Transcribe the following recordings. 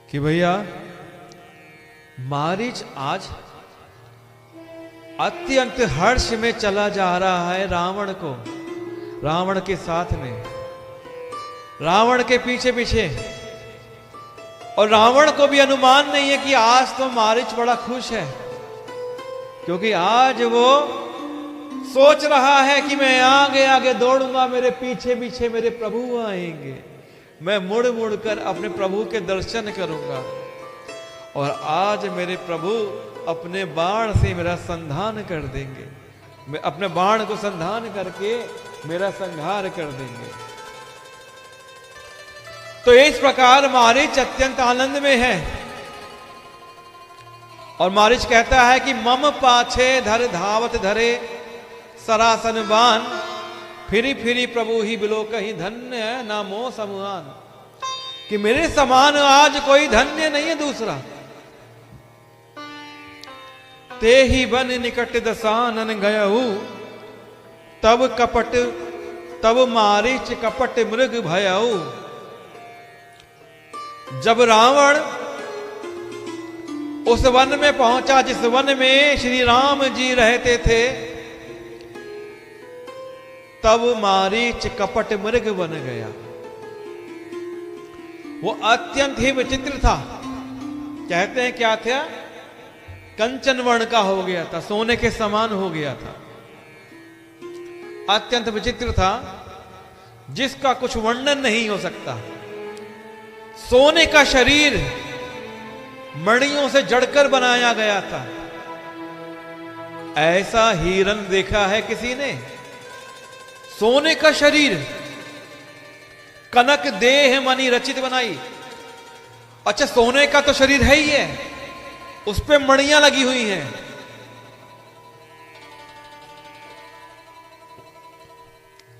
कि भैया मारीच आज अत्यंत हर्ष में चला जा रहा है रावण के साथ में, रावण के पीछे पीछे। और रावण को भी अनुमान नहीं है कि आज तो मारीच बड़ा खुश है, क्योंकि आज वो सोच रहा है कि मैं आगे आगे दौड़ूंगा, मेरे पीछे पीछे मेरे प्रभु आएंगे, मैं मुड़ मुड़ कर अपने प्रभु के दर्शन करूंगा। और आज मेरे प्रभु अपने बाण से मेरा संधान कर देंगे, मैं अपने बाण को संधान करके मेरा संहार कर देंगे। तो इस प्रकार मारीच अत्यंत आनंद में है। और मारीच कहता है कि मम पाछे धर धावत धरे सरासन बान, फिरी फिरी प्रभु ही बिलो कहीं धन्य है नामो समुहान। कि मेरे समान आज कोई धन्य नहीं है दूसरा। ते ही बन निकट दसानन गयहु, तब मारीच कपट मृग भयहु। जब रावण उस वन में पहुंचा जिस वन में श्री राम जी रहते थे, तब मारीच कपट मृग बन गया। वो अत्यंत ही विचित्र था। कहते हैं क्या था, कंचन वर्ण का हो गया था, सोने के समान हो गया था। अत्यंत विचित्र था, जिसका कुछ वर्णन नहीं हो सकता। सोने का शरीर मणियों से जड़कर बनाया गया था। ऐसा हिरण देखा है किसी ने? सोने का शरीर, कनक देह मणि रचित बनाई। अच्छा, सोने का तो शरीर है ही है, उस पे मणियां लगी हुई हैं।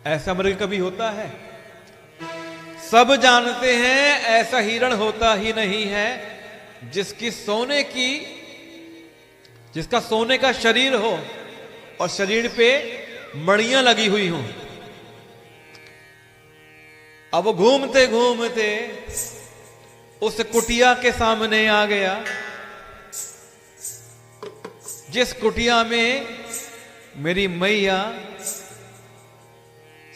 ऐसा मृग कभी होता है? सब जानते हैं ऐसा हिरण होता ही नहीं है जिसका सोने का शरीर हो और शरीर पे मणियां लगी हुई हो। अब वो घूमते घूमते उस कुटिया के सामने आ गया, जिस कुटिया में मेरी मैया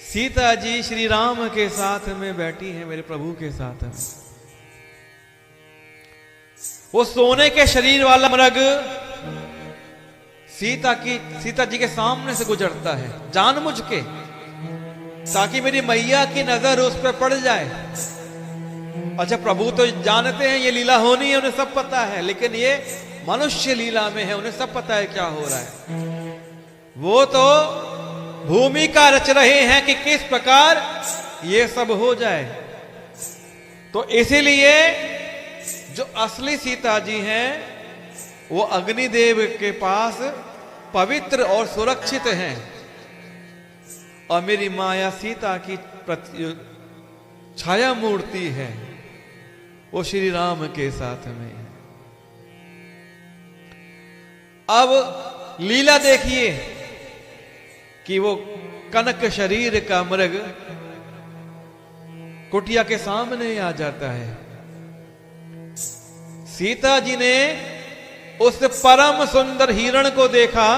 सीता जी श्री राम के साथ में बैठी हैं, मेरे प्रभु के साथ में। वो सोने के शरीर वाला मृग सीता जी के सामने से गुजरता है जानबूझ के, ताकि मेरी मैया की नजर उस पर पड़ जाए। अच्छा, प्रभु तो जानते हैं ये लीला होनी है, उन्हें सब पता है, लेकिन ये मनुष्य लीला में है, उन्हें सब पता है क्या हो रहा है। वो तो भूमिका रच रहे हैं कि किस प्रकार ये सब हो जाए। तो इसीलिए जो असली सीता जी हैं वो अग्निदेव के पास पवित्र और सुरक्षित हैं, और मेरी माया सीता की छाया मूर्ति है, वो श्री राम के साथ में है। अब लीला देखिए कि वो कनक शरीर का मृग कुटिया के सामने आ जाता है। सीता जी ने उस परम सुंदर हिरण को देखा,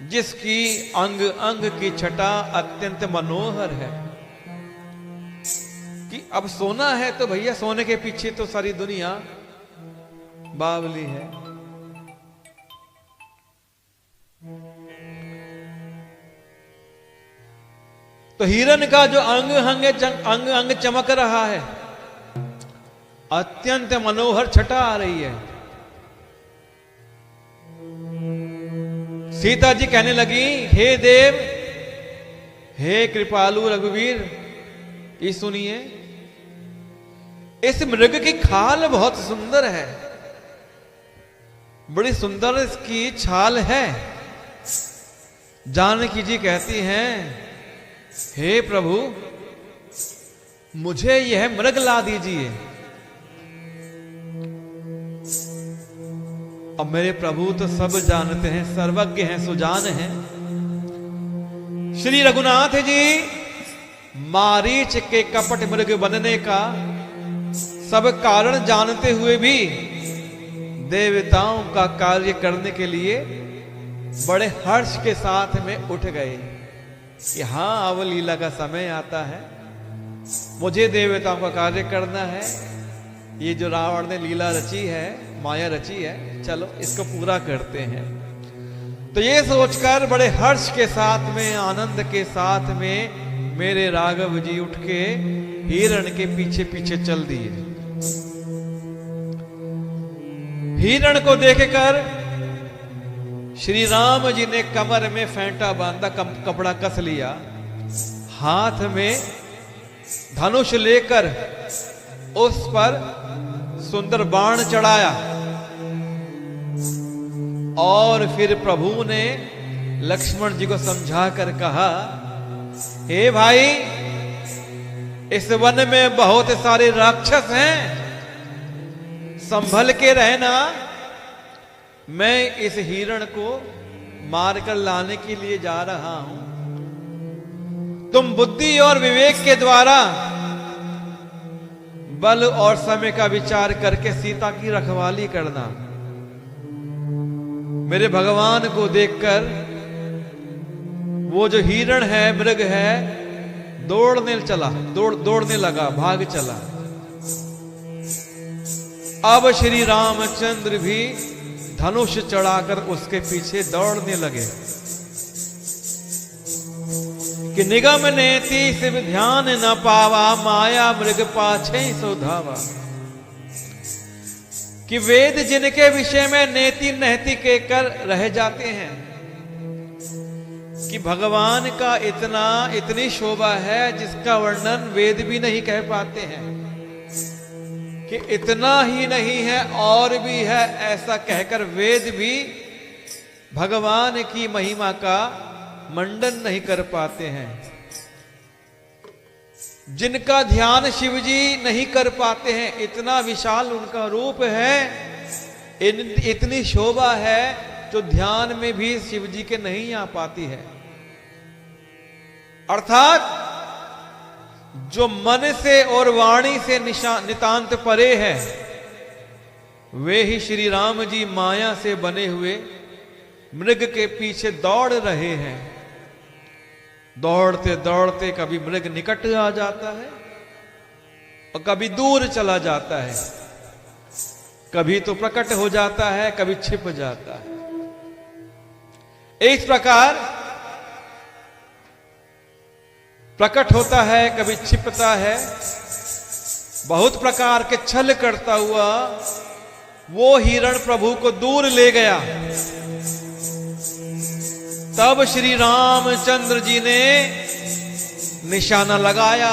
जिसकी अंग अंग की छटा अत्यंत मनोहर है। कि अब सोना है तो भैया सोने के पीछे तो सारी दुनिया बावली है। तो हिरण का जो अंग अंग चमक रहा है, अत्यंत मनोहर छटा आ रही है। सीता जी कहने लगी, हे देव, हे कृपालु रघुवीर, ये सुनिए, इस मृग की खाल बहुत सुंदर है, बड़ी सुंदर इसकी छाल है। जानकी जी कहती हैं, हे प्रभु, मुझे यह मृग ला दीजिए। अब मेरे प्रभु तो सब जानते हैं, सर्वज्ञ हैं, सुजान हैं। श्री रघुनाथ जी मारीच के कपट मृग बनने का सब कारण जानते हुए भी देवताओं का कार्य करने के लिए बड़े हर्ष के साथ में उठ गए कि हाँ, अब लीला का समय आता है, मुझे देवताओं का कार्य करना है। ये जो रावण ने लीला रची है, माया रची है, चलो इसको पूरा करते हैं। तो ये सोचकर बड़े हर्ष के साथ में, आनंद के साथ में मेरे राघव जी उठ के हिरण के पीछे पीछे चल दिए। हिरण को देखकर श्री राम जी ने कमर में फेंटा बांधा, कपड़ा कस लिया, हाथ में धनुष लेकर उस पर सुंदर बाण चढ़ाया और फिर प्रभु ने लक्ष्मण जी को समझाकर कहा, हे भाई, इस वन में बहुत सारे राक्षस हैं, संभल के रहना। मैं इस हिरण को मारकर लाने के लिए जा रहा हूं। तुम बुद्धि और विवेक के द्वारा बल और समय का विचार करके सीता की रखवाली करना। मेरे भगवान को देखकर वो जो हिरण है, मृग है, दौड़ने लगा, भाग चला। अब श्री रामचंद्र भी धनुष चढ़ाकर उसके पीछे दौड़ने लगे कि निगम नेति शिव ध्यान न पावा, माया मृग पाछे सो धावा। कि वेद जिनके विषय में नेति नहति के कर रह जाते हैं कि भगवान का इतनी शोभा है जिसका वर्णन वेद भी नहीं कह पाते हैं, कि इतना ही नहीं है और भी है, ऐसा कहकर वेद भी भगवान की महिमा का मंडन नहीं कर पाते हैं। जिनका ध्यान शिव जी नहीं कर पाते हैं, इतना विशाल उनका रूप है, इतनी शोभा है जो ध्यान में भी शिव जी के नहीं आ पाती है। अर्थात जो मन से और वाणी से नितांत परे है, वे ही श्री राम जी माया से बने हुए मृग के पीछे दौड़ रहे हैं। दौड़ते दौड़ते कभी मृग निकट आ जाता है और कभी दूर चला जाता है, कभी तो प्रकट हो जाता है, कभी छिप जाता है। इस प्रकार प्रकट होता है, कभी छिपता है, बहुत प्रकार के छल करता हुआ वो हिरण प्रभु को दूर ले गया। तब श्री रामचंद्र जी ने निशाना लगाया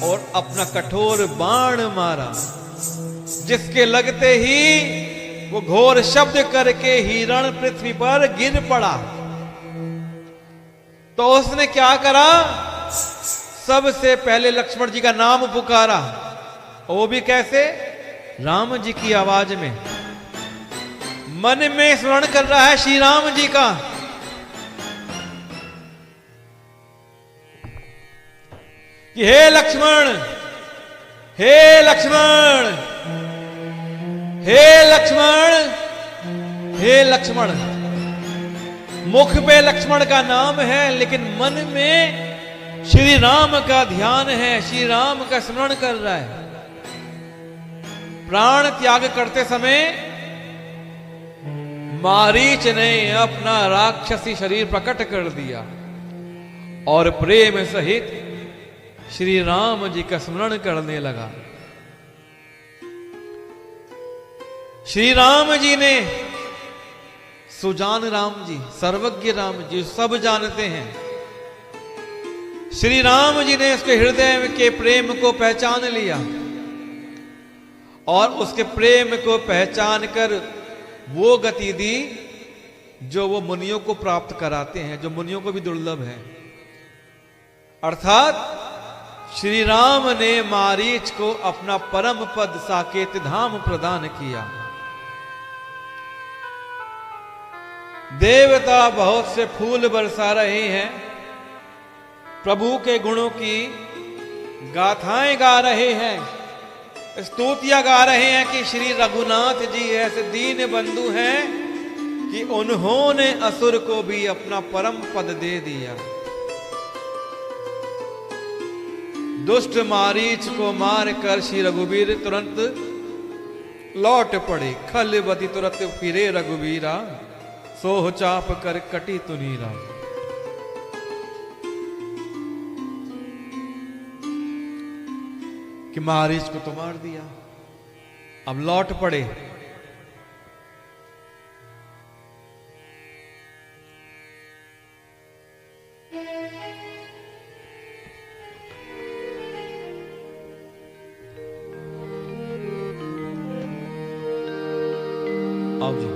और अपना कठोर बाण मारा, जिसके लगते ही वो घोर शब्द करके हिरण पृथ्वी पर गिर पड़ा। तो उसने क्या करा, सबसे पहले लक्ष्मण जी का नाम पुकारा, वो भी कैसे, राम जी की आवाज में। मन में स्मरण कर रहा है श्री राम जी का, कि हे लक्ष्मण, हे लक्ष्मण, हे लक्ष्मण, हे लक्ष्मण। मुख पे लक्ष्मण का नाम है, लेकिन मन में श्री राम का ध्यान है, श्री राम का स्मरण कर रहा है। प्राण त्याग करते समय मारीच ने अपना राक्षसी शरीर प्रकट कर दिया और प्रेम सहित श्री राम जी का स्मरण करने लगा। श्री राम जी ने, सुजान राम जी, सर्वज्ञ राम जी, सब जानते हैं, श्री राम जी ने उसके हृदय के प्रेम को पहचान लिया और उसके प्रेम को पहचान कर वो गति दी जो वो मुनियों को प्राप्त कराते हैं, जो मुनियों को भी दुर्लभ है। अर्थात श्री राम ने मारीच को अपना परम पद साकेत धाम प्रदान किया। देवता बहुत से फूल बरसा रहे हैं, प्रभु के गुणों की गाथाएं गा रहे हैं, स्तुतियां गा रहे हैं कि श्री रघुनाथ जी ऐसे दीन बंधु हैं कि उन्होंने असुर को भी अपना परम पद दे दिया। दुष्ट मारीच को मार कर श्री रघुवीर तुरंत लौट पड़े। खलबदी तुरंत फिरे रघुवीरा, सोह चाप कर कटी तुनीरा। कि मारीच को तो मार दिया, अब लौट पड़े। आओ जी।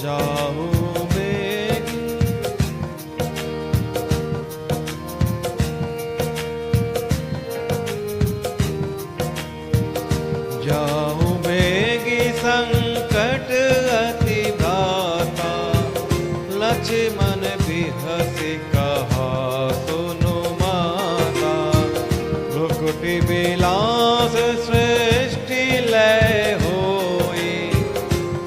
जाओ मन बिहस कहा सुनो माता, भ्रुकुटि विलास सृष्टि लय होई,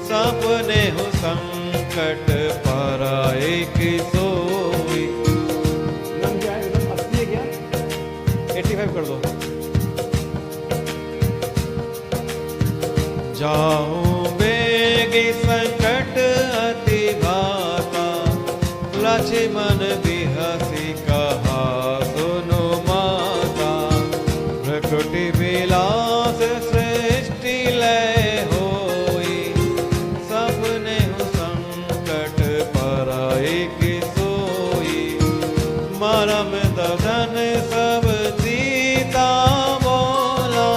सपने हो संकट पराए की सोई। असली है क्या? 85 कर दो। जाओ बेगी संकट अति भाता, लक्ष्मण बिहसी कहा सुनो माता, भ्रुकुटि विलास सृष्टि लय होई, सपने हो संकट पराए की सोई। मरम दधन सब सीता बोला,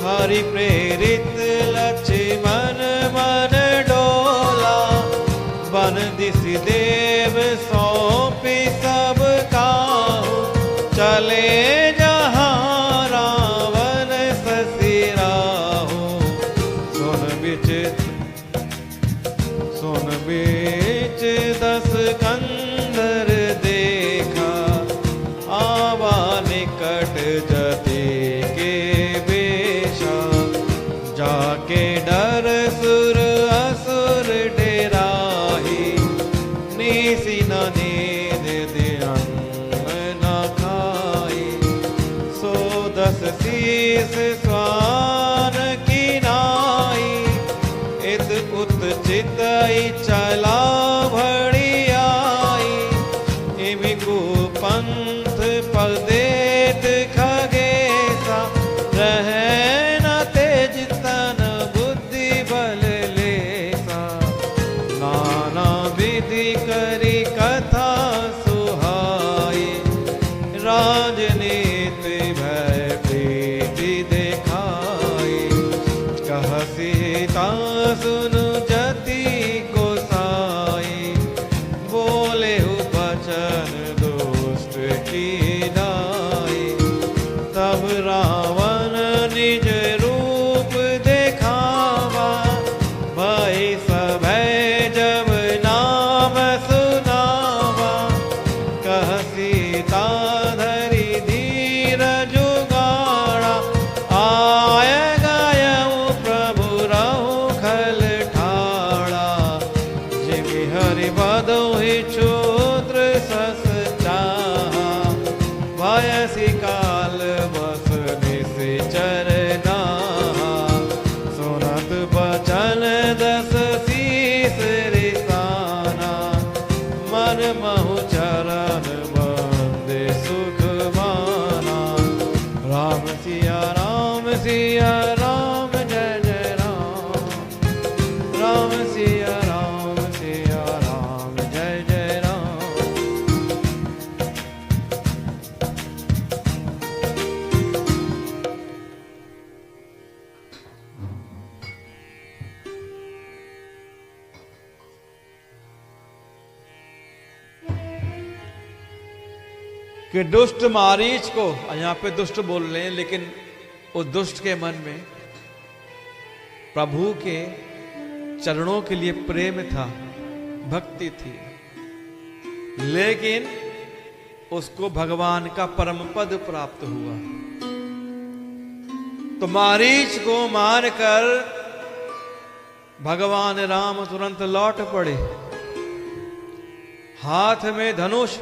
हरि प्रेरित लक्ष्मण मन डोला। बन दिस देव सौंपी सब काहू, चले जहाँ रावण ससिराहू। सुन बीच 10 कंधर देखा, आवा निकट जति के बेशा। जाके डर सुर असुर डेराही, नीसी न नींद दिन न खाई। 110 शीस स्वान की नाई, इत उत चितई चला भड़ी आई। इमि कुपंथ पल देत खगेसा, रहे न तेज तन बुद्धि बल लेसा। नाना विधि करी कथा सुहाई, राजनीति भय प्रीति देखाई। कह सीता सुनु जति गोसाई, बोले बचन दुष्ट की नाई। तब रावण निज रूप देखावा, भय सभय जब नाम सुनावा। कह सीता धरि धीर जुगाड़ा, आय गयऊ प्रभु रहु खल ठाड़ा। जिमि हरि बदोहि क्षुद्र सस चाहा, भयसि काल बस निश्चर नाहा। सुनत बचन 10 शीस रिसाना, मन महु चरण बंदे सुख माना। राम सिया राम सिया राम, जय जय राम। राम सिया राम जय जय राम। कि दुष्ट मारीच को, यहां पे दुष्ट बोल रहे हैं, लेकिन उस दुष्ट के मन में प्रभु के चरणों के लिए प्रेम था, भक्ति थी। लेकिन उसको भगवान का परम पद प्राप्त हुआ। तो मारीच को मारकर भगवान राम तुरंत लौट पड़े। हाथ में धनुष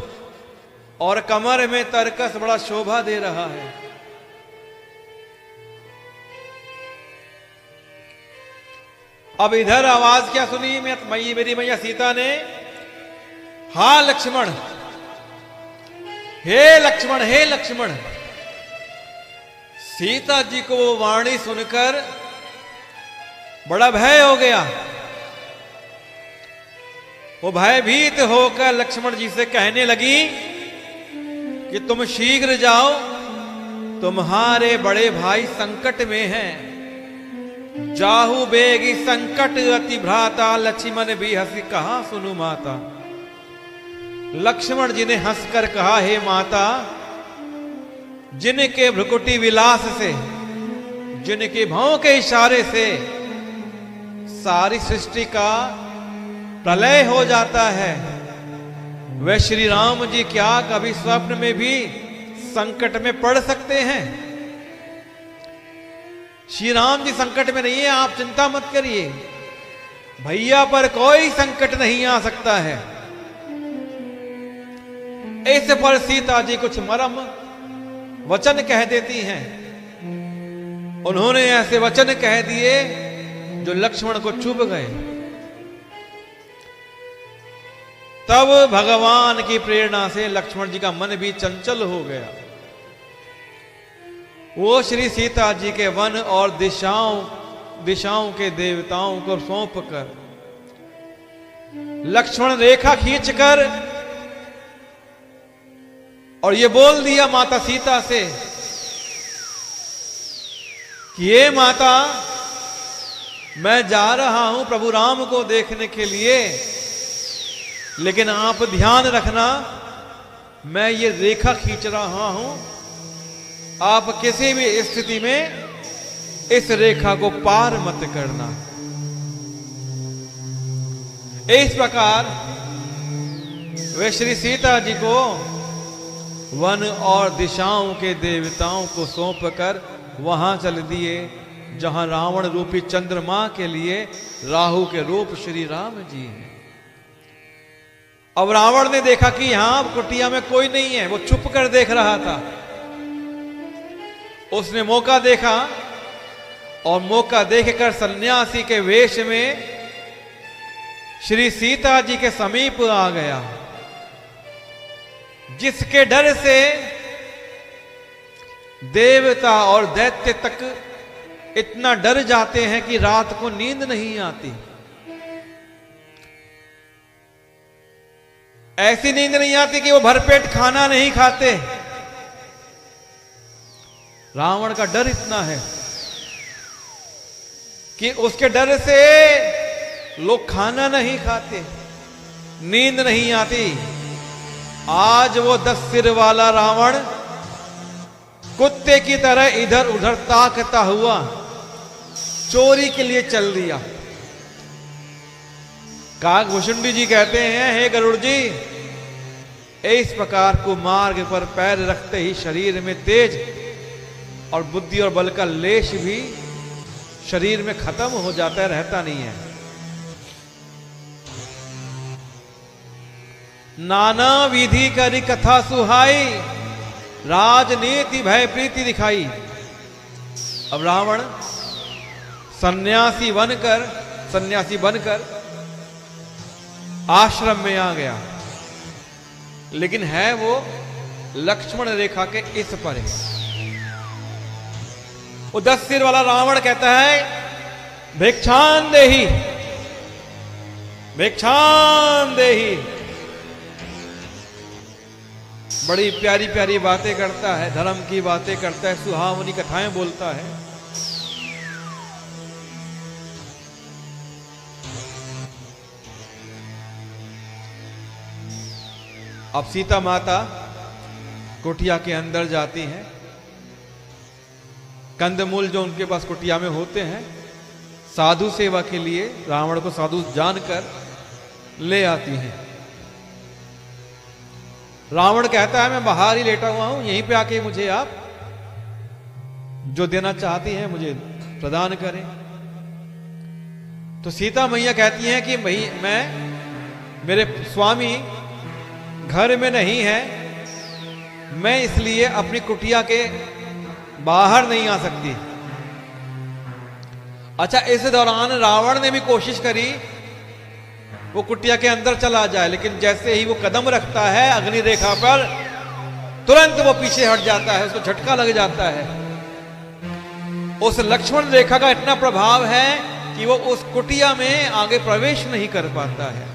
और कमर में तरकस बड़ा शोभा दे रहा है। अब इधर आवाज क्या सुनी मेरी मैया सीता ने, हा लक्ष्मण, हे लक्ष्मण, हे लक्ष्मण। सीता जी को वो वाणी सुनकर बड़ा भय हो गया। वो भयभीत होकर लक्ष्मण जी से कहने लगी कि तुम शीघ्र जाओ, तुम्हारे बड़े भाई संकट में हैं। जाहु बेगी संकट अति भ्राता, लक्ष्मण भी हंसी कहा सुनु माता। लक्ष्मण जी ने हंसकर कहा, हे माता, जिनके भ्रुकुटी विलास से, जिनके भावों के इशारे से सारी सृष्टि का प्रलय हो जाता है, वे श्री राम जी क्या कभी स्वप्न में भी संकट में पड़ सकते हैं? श्री राम जी संकट में नहीं है, आप चिंता मत करिए। भैया पर कोई संकट नहीं आ सकता है। इस पर सीता जी कुछ मरम वचन कह देती हैं। उन्होंने ऐसे वचन कह दिए जो लक्ष्मण को चुभ गए। तब भगवान की प्रेरणा से लक्ष्मण जी का मन भी चंचल हो गया। वो श्री सीता जी के वन और दिशाओं के देवताओं को सौंप कर लक्ष्मण रेखा खींचकर और ये बोल दिया माता सीता से कि ये माता, मैं जा रहा हूं प्रभु राम को देखने के लिए, लेकिन आप ध्यान रखना, मैं ये रेखा खींच रहा हूं, आप किसी भी स्थिति में इस रेखा को पार मत करना। इस प्रकार वे श्री सीता जी को वन और दिशाओं के देवताओं को सौंप कर वहां चल दिए जहां रावण रूपी चंद्रमा के लिए राहु के रूप श्री राम जी हैं। अब रावण ने देखा कि यहां कुटिया में कोई नहीं है, वो छुप कर देख रहा था। उसने मौका देखा और मौका देखकर सन्यासी के वेश में श्री सीता जी के समीप आ गया, जिसके डर से देवता और दैत्य तक इतना डर जाते हैं कि रात को नींद नहीं आती। ऐसी नींद नहीं आती कि वो भरपेट खाना नहीं खाते। रावण का डर इतना है कि उसके डर से लोग खाना नहीं खाते, नींद नहीं आती। आज वो 10 सिर वाला रावण कुत्ते की तरह इधर उधर ताकता हुआ चोरी के लिए चल दिया। काकभूषुंडी जी कहते हैं, हे गरुड़ जी, इस प्रकार को मार्ग पर पैर रखते ही शरीर में तेज और बुद्धि और बल का लेश भी शरीर में खत्म हो जाता है, रहता नहीं है। नाना विधि करी कथा सुहाई, राजनीति भय प्रीति दिखाई। अब रावण सन्यासी बनकर आश्रम में आ गया, लेकिन है वो लक्ष्मण रेखा के इस पर है। वो 10 सिर वाला रावण कहता है, भिक्षान देही, भिक्षान देही। बड़ी प्यारी प्यारी बातें करता है, धर्म की बातें करता है, सुहावनी कथाएं बोलता है। अब सीता माता कुटिया के अंदर जाती हैं। कंदमूल जो उनके पास कुटिया में होते हैं, साधु सेवा के लिए रावण को साधु जानकर ले आती हैं। रावण कहता है मैं बाहर ही लेटा हुआ हूं, यहीं पे आके मुझे आप जो देना चाहती हैं मुझे प्रदान करें। तो सीता मैया कहती हैं कि मैं मेरे स्वामी घर में नहीं है, मैं इसलिए अपनी कुटिया के बाहर नहीं आ सकती। अच्छा, इस दौरान रावण ने भी कोशिश करी वो कुटिया के अंदर चला जाए, लेकिन जैसे ही वो कदम रखता है अग्नि रेखा पर, तुरंत वो पीछे हट जाता है, उसको झटका लग जाता है। उस लक्ष्मण रेखा का इतना प्रभाव है कि वो उस कुटिया में आगे प्रवेश नहीं कर पाता है।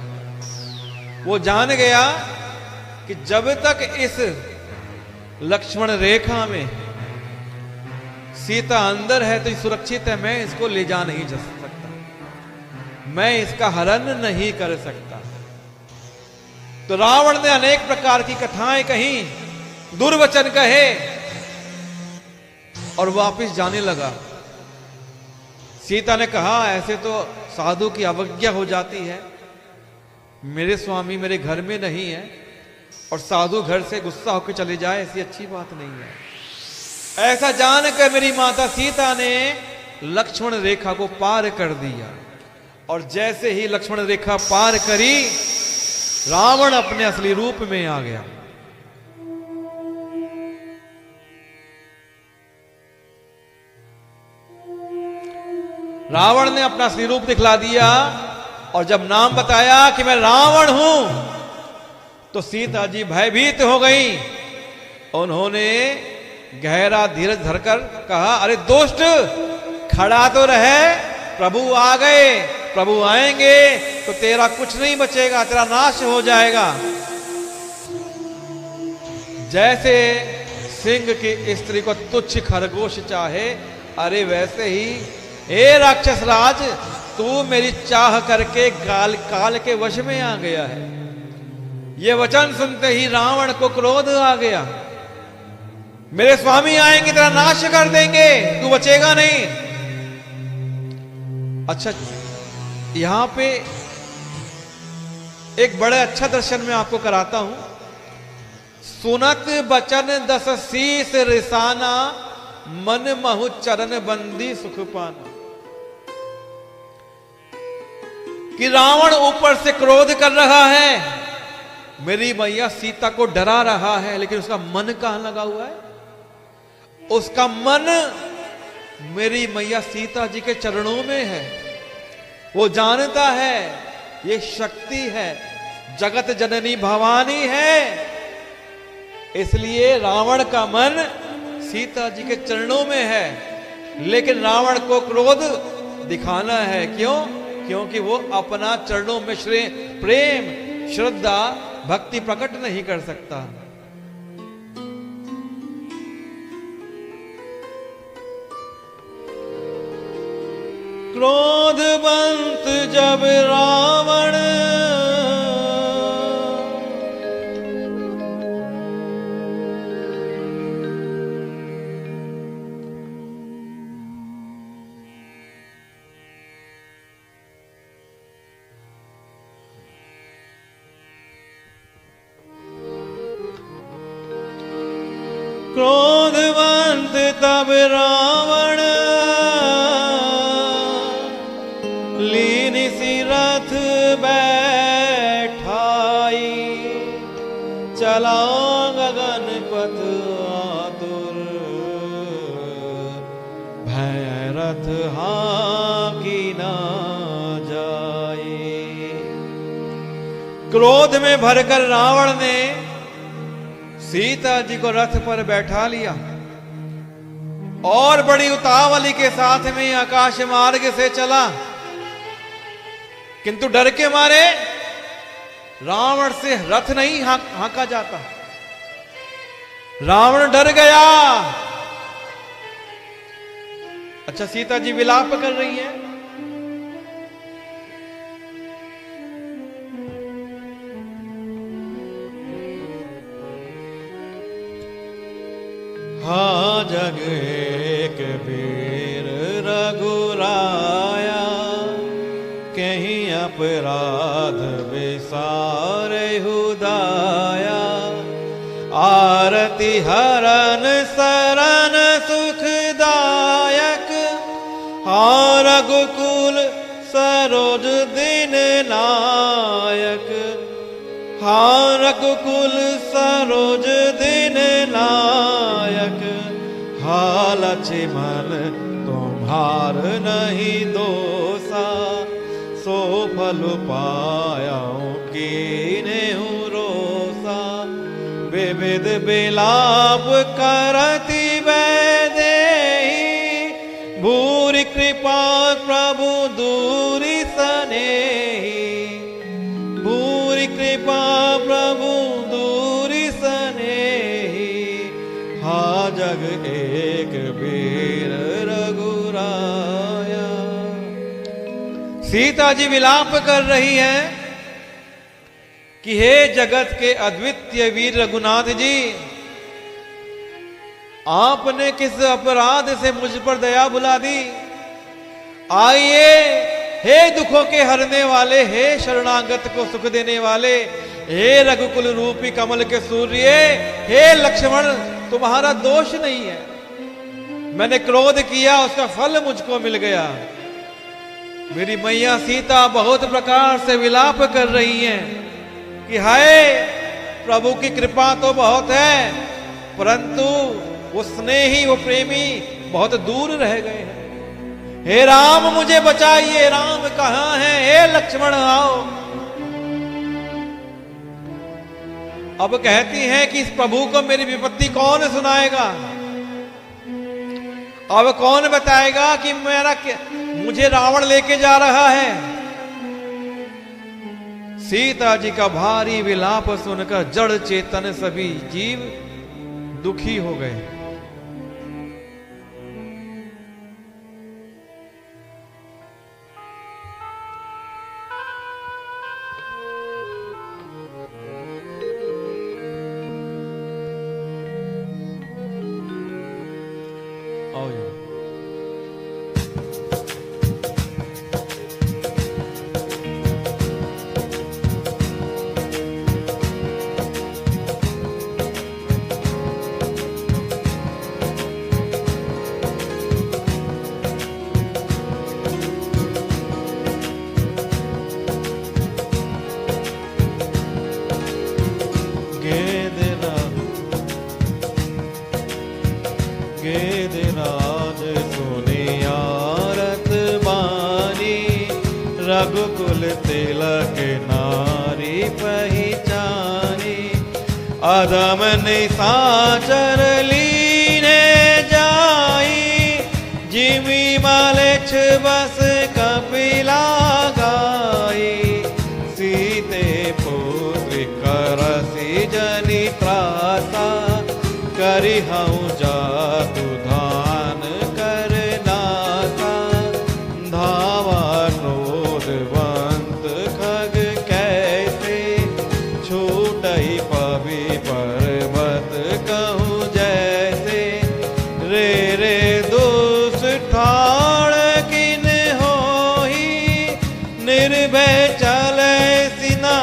वो जान गया कि जब तक इस लक्ष्मण रेखा में सीता अंदर है तो सुरक्षित है, मैं इसको ले जा नहीं जा सकता, मैं इसका हरण नहीं कर सकता। तो रावण ने अनेक प्रकार की कथाएं कही, दुर्वचन कहे और वापस जाने लगा। सीता ने कहा ऐसे तो साधु की अवज्ञा हो जाती है, मेरे स्वामी मेरे घर में नहीं है और साधु घर से गुस्सा होकर चले जाए, ऐसी अच्छी बात नहीं है। ऐसा जानकर मेरी माता सीता ने लक्ष्मण रेखा को पार कर दिया और जैसे ही लक्ष्मण रेखा पार करी, रावण अपने असली रूप में आ गया। रावण ने अपना असली रूप दिखला दिया और जब नाम बताया कि मैं रावण हूं तो सीता जी भयभीत हो गई। उन्होंने गहरा धीरज धरकर कहा, अरे दोस्त खड़ा तो रहे, प्रभु आ गए, प्रभु आएंगे तो तेरा कुछ नहीं बचेगा, तेरा नाश हो जाएगा। जैसे सिंह की स्त्री को तुच्छ खरगोश चाहे, अरे वैसे ही हे राक्षस राज, तू मेरी चाह करके काल के वश में आ गया है। यह वचन सुनते ही रावण को क्रोध आ गया, मेरे स्वामी आएंगे तेरा नाश कर देंगे, तू बचेगा नहीं। अच्छा, यहां पे एक बड़े अच्छा दर्शन में आपको कराता हूं। सुनत बचन 10 शीस रिसाना, मन महु चरण बंदी सुख पाना। कि रावण ऊपर से क्रोध कर रहा है, मेरी मैया सीता को डरा रहा है, लेकिन उसका मन कहां लगा हुआ है? उसका मन मेरी मैया सीता जी के चरणों में है। वो जानता है ये शक्ति है, जगत जननी भवानी है, इसलिए रावण का मन सीता जी के चरणों में है। लेकिन रावण को क्रोध दिखाना है, क्यों? क्योंकि वो अपना चरणों में प्रेम, श्रद्धा, भक्ति प्रकट नहीं कर सकता। क्रोधवंत जब रावण, क्रोधवंत तब रावण, लीन सी रथ बैठाई, चला गगन पथ आतुर, भय रथ हांकी ना जाए। क्रोध में भरकर रावण ने सीता जी को रथ पर बैठा लिया और बड़ी उतावली के साथ में आकाश मार्ग से चला, किंतु डर के मारे रावण से रथ नहीं हांका जाता। रावण डर गया। अच्छा, सीता जी विलाप कर रही हैं। हाँ जग एक वीर रघुराया, कहीं अपराध विसारे हुदाया, आरती हरन शरण सुखदायक, हाँ रघुकुल सरोज दिन नायक, हाँ रघुकुल सरोज दिन नायक, हाँ लक्ष्मण तुम्हार नहीं दोसा, सो फल पाया कीने रोसा, विविध विलाप करती वैदेही, भूरि कृपा प्रभु दूरी सनेही, भूरि कृपा प्रभु दूरी सनेही, हा जग एक वीर रघुराया। सीता जी विलाप कर रही हैं कि हे जगत के अद्वितीय वीर रघुनाथ जी, आपने किस अपराध से मुझ पर दया बुला दी। आइए हे दुखों के हरने वाले, हे शरणागत को सुख देने वाले, हे रघुकुल रूपी कमल के सूर्य, हे लक्ष्मण तुम्हारा दोष नहीं है। मैंने क्रोध किया, उसका फल मुझको मिल गया। मेरी मैया सीता बहुत प्रकार से विलाप कर रही हैं कि हाय प्रभु की कृपा तो बहुत है, परंतु वो स्नेही वो प्रेमी बहुत दूर रह गए हैं। हे राम मुझे बचाइए, राम कहां है, हे लक्ष्मण आओ। अब कहती हैं कि इस प्रभु को मेरी विपत्ति कौन सुनाएगा, अब कौन बताएगा कि मुझे रावण लेके जा रहा है। सीता जी का भारी विलाप सुनकर जड़ चेतन सभी जीव दुखी हो गए। आओ जी। गेदराज सुनियारत बानी, रघुकुल तिलक नारी पहचानी, अदम निशाचर लीने जाई, जिमी मलेच्छ बस कपिला गाई, सीते पुत्र करसी जनि त्रासा, करी हूँ जातु धान करनासा, धावा क्रोधवंत खग कैसे, छूटई पवि पर्वत कहूँ जैसे, रे रे दुष्ठाड़ किन होई, निर्भय चले सिना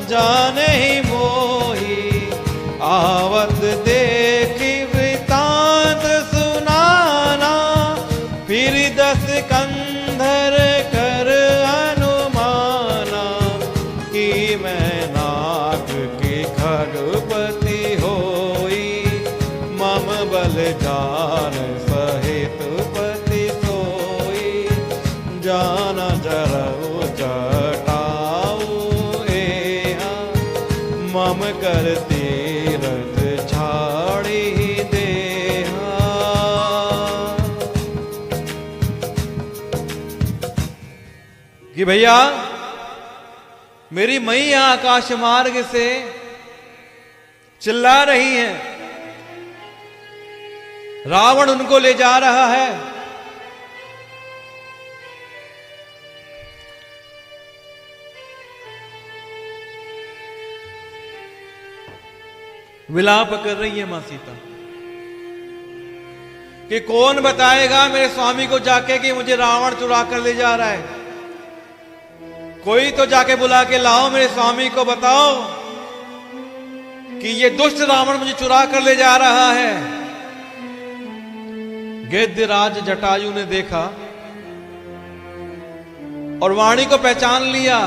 जाने ही मोही, आवत देखी वृतांत सुनाना, फिर 10 कंधर कर अनुमाना, कि मैं नाग की खगपति होई, मम बल जान सहित पति सोई, जाना जरऊ जटाऊ एहा, मम करती कि भैया मेरी मैया आकाश मार्ग से चिल्ला रही हैं, रावण उनको ले जा रहा है। विलाप कर रही है मां सीता कि कौन बताएगा मेरे स्वामी को जाके कि मुझे रावण चुरा कर ले जा रहा है। कोई तो जाके बुला के लाओ, मेरे स्वामी को बताओ। कि ये दुष्ट रावण मुझे चुरा कर ले जा रहा है। गिद्धराज जटायु ने देखा और वाणी को पहचान लिया।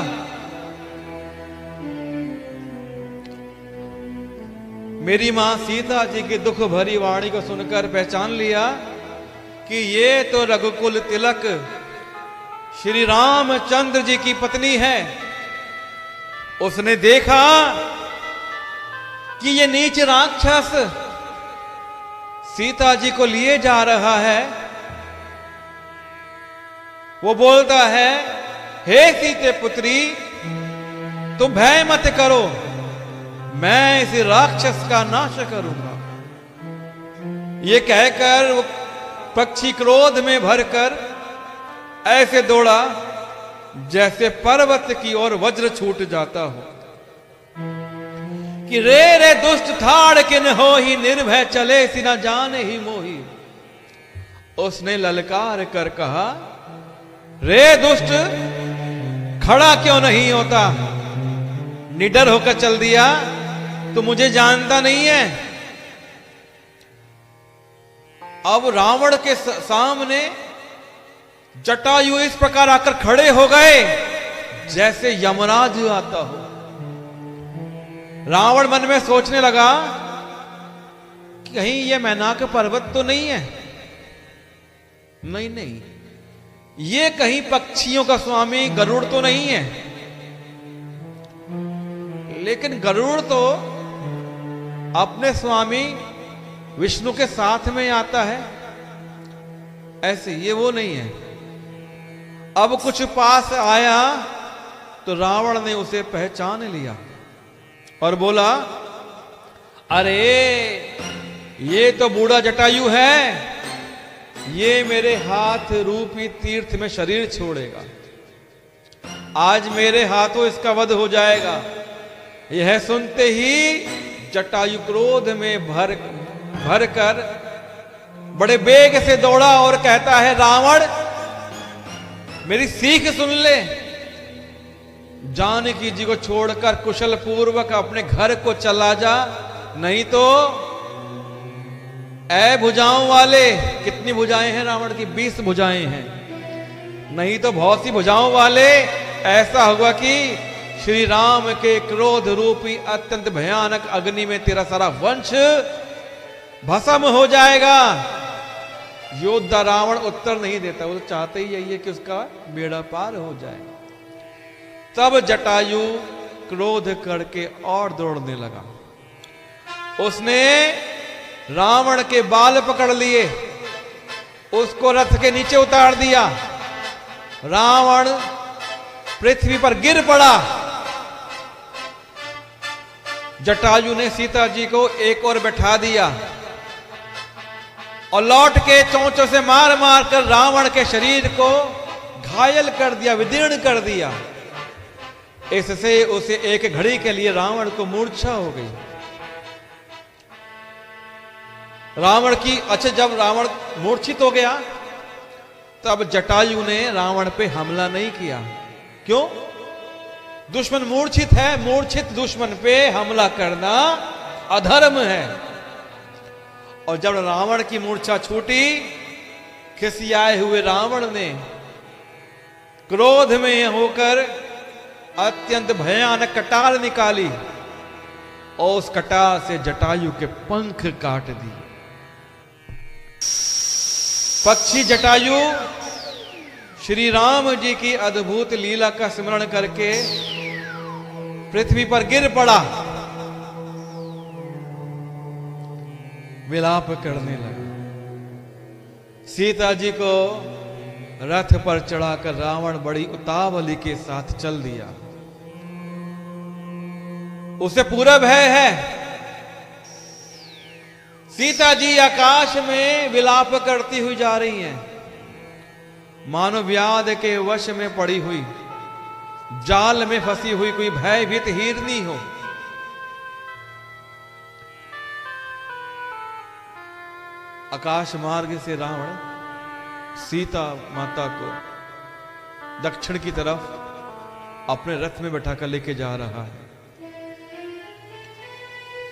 मेरी मां सीता जी की दुख भरी वाणी को सुनकर पहचान लिया कि ये तो रघुकुल तिलक श्री रामचंद्र जी की पत्नी है। उसने देखा कि ये नीच राक्षस सीता जी को लिए जा रहा है। वो बोलता है, हे सीते पुत्री, तुम भय मत करो, मैं इस राक्षस का नाश करूंगा। ये कहकर वो पक्षी क्रोध में भरकर ऐसे दौड़ा जैसे पर्वत की ओर वज्र छूट जाता हो कि रे रे दुष्ट ठाड़ किन हो ही, निर्भय चले सी न जान ही मोही। उसने ललकार कर कहा, रे दुष्ट, खड़ा क्यों नहीं होता? निडर होकर चल दिया, तो मुझे जानता नहीं है। अब रावण के सामने जटायु इस प्रकार आकर खड़े हो गए जैसे यमराज आता हो। रावण मन में सोचने लगा कि कहीं यह मैनाक पर्वत तो नहीं है। नहीं नहीं, ये कहीं पक्षियों का स्वामी गरुड़ तो नहीं है। लेकिन गरुड़ तो अपने स्वामी विष्णु के साथ में आता है, ऐसे ये वो नहीं है। अब कुछ पास आया तो रावण ने उसे पहचान लिया और बोला, अरे ये तो बूढ़ा जटायु है, ये मेरे हाथ रूपी तीर्थ में शरीर छोड़ेगा। आज मेरे हाथों इसका वध हो जाएगा। यह सुनते ही जटायु क्रोध में भर कर बड़े बेग से दौड़ा और कहता है, रावण, मेरी सीख सुन ले। जानकी जी को छोड़कर कुशल पूर्वक अपने घर को चला जा, नहीं तो ऐ भुजाओं वाले, कितनी भुजाएं हैं रावण की? 20 भुजाएं हैं। नहीं तो बहुत सी भुजाओं वाले, ऐसा हुआ कि श्री राम के क्रोध रूपी अत्यंत भयानक अग्नि में तेरा सारा वंश भस्म हो जाएगा। योद्धा रावण उत्तर नहीं देता, वो तो चाहते ही यही है कि उसका बेड़ा पार हो जाए। तब जटायु क्रोध करके और दौड़ने लगा। उसने रावण के बाल पकड़ लिए, उसको रथ के नीचे उतार दिया। रावण पृथ्वी पर गिर पड़ा। जटायु ने सीता जी को एक और बैठा दिया और लौट के चोंचों से मार मार कर रावण के शरीर को घायल कर दिया, विदीर्ण कर दिया। इससे उसे एक घड़ी के लिए रावण को मूर्छा हो गई। रावण की जब रावण मूर्छित हो गया तब जटायु ने रावण पे हमला नहीं किया। क्यों? दुश्मन मूर्छित है, मूर्छित दुश्मन पे हमला करना अधर्म है। और जब रावण की मूर्छा छूटी, खिसियाए हुए रावण ने क्रोध में होकर अत्यंत भयानक कटार निकाली और उस कटार से जटायु के पंख काट दिए। पक्षी जटायु श्री राम जी की अद्भुत लीला का स्मरण करके पृथ्वी पर गिर पड़ा, विलाप करने लगा। सीता जी को रथ पर चढ़ाकर रावण बड़ी उतावली के साथ चल दिया। उसे पूरा भय है। सीता जी आकाश में विलाप करती हुई जा रही हैं, मानो व्याध के वश में पड़ी हुई, जाल में फंसी हुई कोई भयभीत हिरनी हो। आकाश मार्ग से रावण सीता माता को दक्षिण की तरफ अपने रथ में बैठाकर लेके जा रहा है।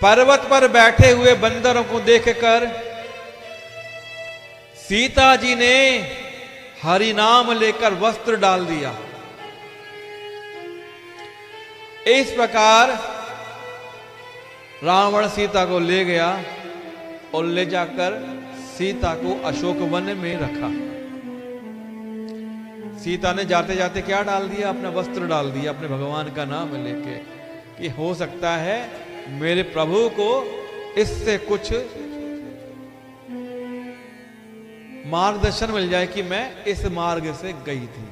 पर्वत पर बैठे हुए बंदरों को देखकर सीता जी ने हरि नाम लेकर वस्त्र डाल दिया। इस प्रकार रावण सीता को ले गया और ले जाकर सीता को अशोक वन में रखा। सीता ने जाते जाते क्या डाल दिया? अपना वस्त्र डाल दिया, अपने भगवान का नाम लेके, कि हो सकता है मेरे प्रभु को इससे कुछ मार्गदर्शन मिल जाए कि मैं इस मार्ग से गई थी।